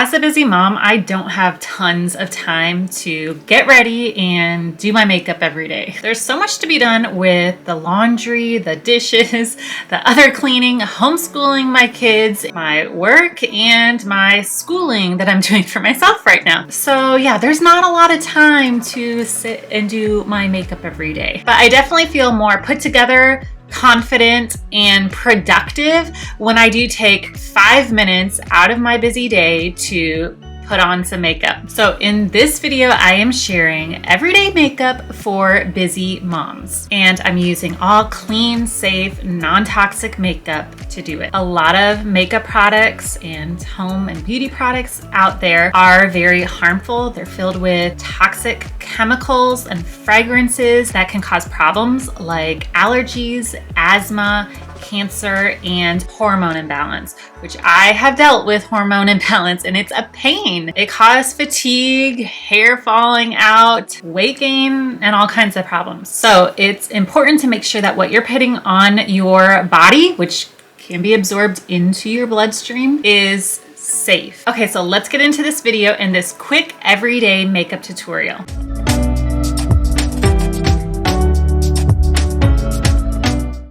As a busy mom, I don't have tons of time to get ready and do my makeup every day. There's so much to be done with the laundry, the dishes, the other cleaning, homeschooling my kids, my work, and my schooling that I'm doing for myself right now. So yeah, there's not a lot of time to sit and do my makeup every day. But I definitely feel more put together, confident, and productive when I do take 5 minutes out of my busy day to put on some makeup. So in this video, I am sharing everyday makeup for busy moms. And I'm using all clean, safe, non-toxic makeup to do it. A lot of makeup products and home and beauty products out there are very harmful. They're filled with toxic chemicals and fragrances that can cause problems like allergies, asthma, cancer, and hormone imbalance, which I have dealt with hormone imbalance, and it's a pain. It causes fatigue, hair falling out, weight gain, and all kinds of problems. So it's important to make sure that what you're putting on your body, which can be absorbed into your bloodstream, is safe. Okay, so let's get into this video and this quick everyday makeup tutorial.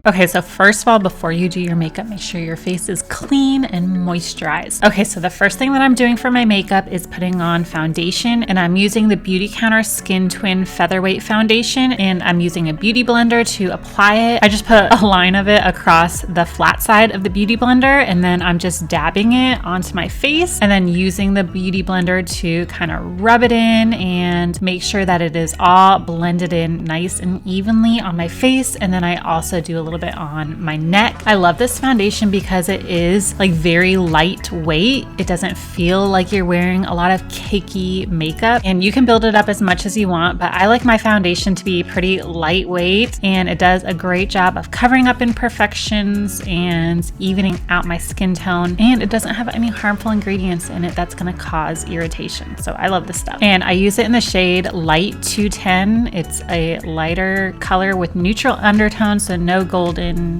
Okay, so first of all, before you do your makeup, make sure your face is clean and moisturized. Okay, so the first thing that I'm doing for my makeup is putting on foundation, and I'm using the Beautycounter Skin Twin Featherweight Foundation, and I'm using a beauty blender to apply it. I just put a line of it across the flat side of the beauty blender, and then I'm just dabbing it onto my face, and then using the beauty blender to kind of rub it in and make sure that it is all blended in nice and evenly on my face. And then I also do a little bit on my neck. I love this foundation because it is like very lightweight. It doesn't feel like you're wearing a lot of cakey makeup, and you can build it up as much as you want, but I like my foundation to be pretty lightweight, and it does a great job of covering up imperfections and evening out my skin tone, and it doesn't have any harmful ingredients in it that's going to cause irritation. So I love this stuff, and I use it in the shade Light 210. It's a lighter color with neutral undertones, so no golden,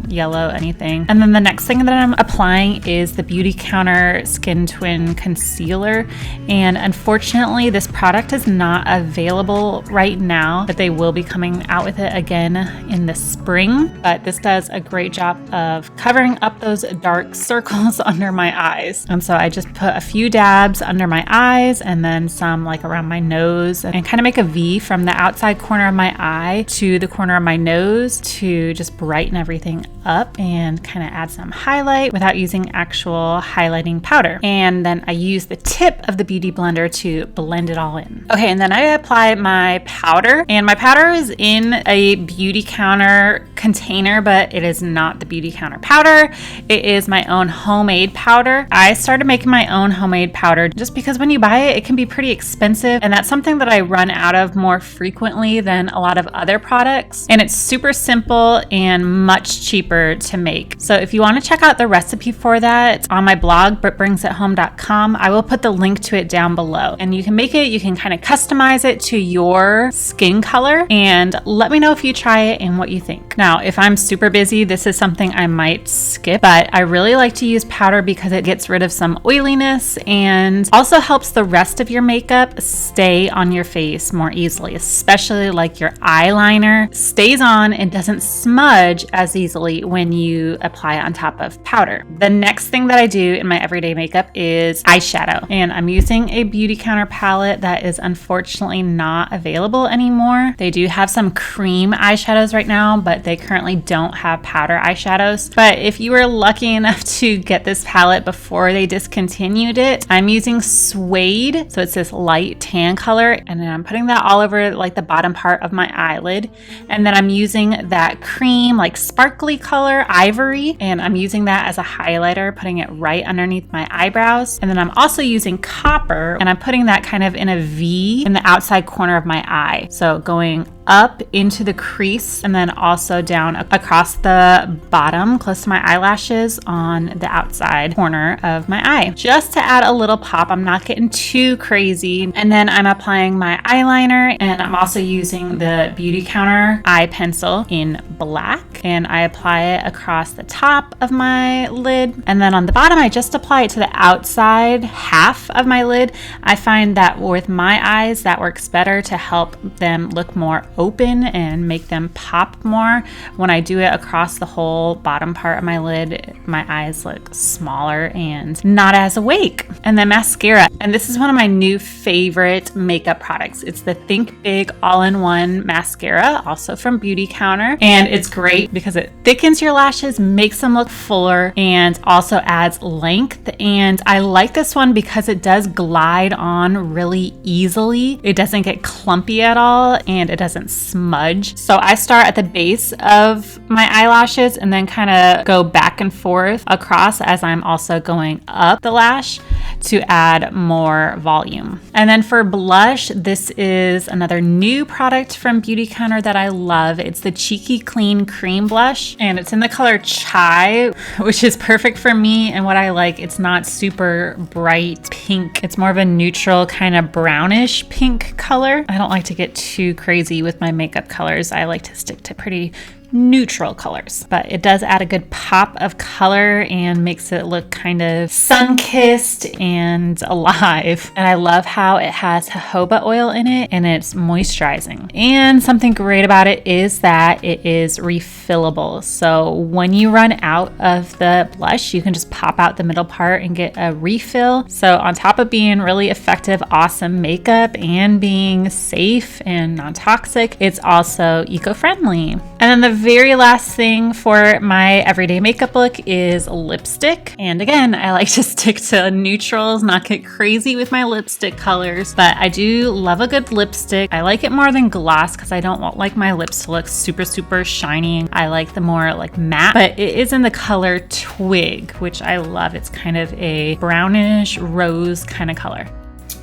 yellow, anything. And then the next thing that I'm applying is the Beautycounter Skin Twin Concealer. And unfortunately, this product is not available right now, but they will be coming out with it again in the spring. But this does a great job of covering up those dark circles under my eyes. And so I just put a few dabs under my eyes and then some like around my nose, and kind of make a V from the outside corner of my eye to the corner of my nose to just brighten everything up and kind of add some highlight without using actual highlighting powder. And then I use the tip of the beauty blender to blend it all in. Okay, and then I apply my powder, and my powder is in a Beautycounter container, but it is not the Beautycounter powder. It is my own homemade powder. I started making my own homemade powder just because when you buy it, it can be pretty expensive, and that's something that I run out of more frequently than a lot of other products. And it's super simple and much cheaper to make. So if you want to check out the recipe for that on my blog, brittbringsithome.com, I will put the link to it down below. And you can make it, you can kind of customize it to your skin color, and let me know if you try it and what you think. Now, if I'm super busy, this is something I might skip, but I really like to use powder because it gets rid of some oiliness and also helps the rest of your makeup stay on your face more easily, especially like your eyeliner stays on and doesn't smudge as easily when you apply it on top of powder. The next thing that I do in my everyday makeup is eyeshadow, and I'm using a Beautycounter palette that is unfortunately not available anymore. They do have some cream eyeshadows right now, but they currently don't have powder eyeshadows. But if you were lucky enough to get this palette before they discontinued it, I'm using Suede, so it's this light tan color, and then I'm putting that all over like the bottom part of my eyelid, and then I'm using that cream like sparkly color Ivory, and I'm using that as a highlighter, putting it right underneath my eyebrows. And then I'm also using Copper, and I'm putting that kind of in a V in the outside corner of my eye, so going up into the crease and then also down across the bottom close to my eyelashes on the outside corner of my eye, just to add a little pop. I'm not getting too crazy. And then I'm applying my eyeliner, and I'm also using the Beautycounter eye pencil in black, and I apply it across the top of my lid, and then on the bottom I just apply it to the outside half of my lid. I find that with my eyes that works better to help them look more open and make them pop more. When I do it across the whole bottom part of my lid, my eyes look smaller and not as awake. And then mascara, and this is one of my new favorite makeup products. It's the Think Big All-in-One Mascara, also from Beautycounter, and it's great because it thickens your lashes, makes them look fuller, and also adds length. And I like this one because it does glide on really easily. It doesn't get clumpy at all, and it doesn't smudge. So I start at the base of my eyelashes and then kind of go back and forth across as I'm also going up the lash to add more volume. And then for blush, this is another new product from Beautycounter that I love. It's the Cheeky Clean Cream Blush, and it's in the color Chai, which is perfect for me. And what I like, it's not super bright pink. It's more of a neutral kind of brownish pink color. I don't like to get too crazy with my makeup colors. I like to stick to pretty neutral colors, but it does add a good pop of color and makes it look kind of sun-kissed and alive. And I love how it has jojoba oil in it and it's moisturizing. And something great about it is that it is refillable. So when you run out of the blush, you can just pop out the middle part and get a refill. So on top of being really effective, awesome makeup and being safe and non-toxic, it's also eco-friendly. And then the very last thing for my everyday makeup look is lipstick. And again, I like to stick to neutrals, not get crazy with my lipstick colors, but I do love a good lipstick. I like it more than gloss because I don't want like my lips to look super, super shiny. I like the more like matte, but it is in the color Twig, which I love. It's kind of a brownish rose kind of color.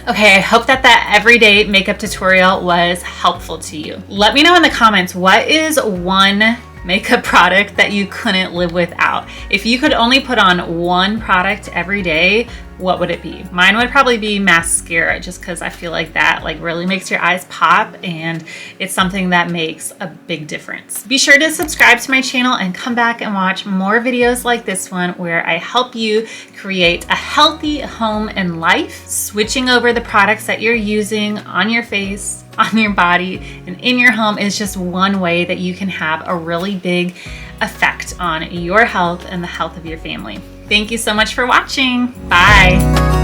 Okay, I hope that everyday makeup tutorial was helpful to you. Let me know in the comments, what is one makeup product that you couldn't live without? If you could only put on one product every day, what would it be? Mine would probably be mascara, just because I feel like that like really makes your eyes pop, and it's something that makes a big difference. Be sure to subscribe to my channel and come back and watch more videos like this one where I help you create a healthy home and life, switching over the products that you're using on your face, on your body, and in your home is just one way that you can have a really big effect on your health and the health of your family. Thank you so much for watching. Bye.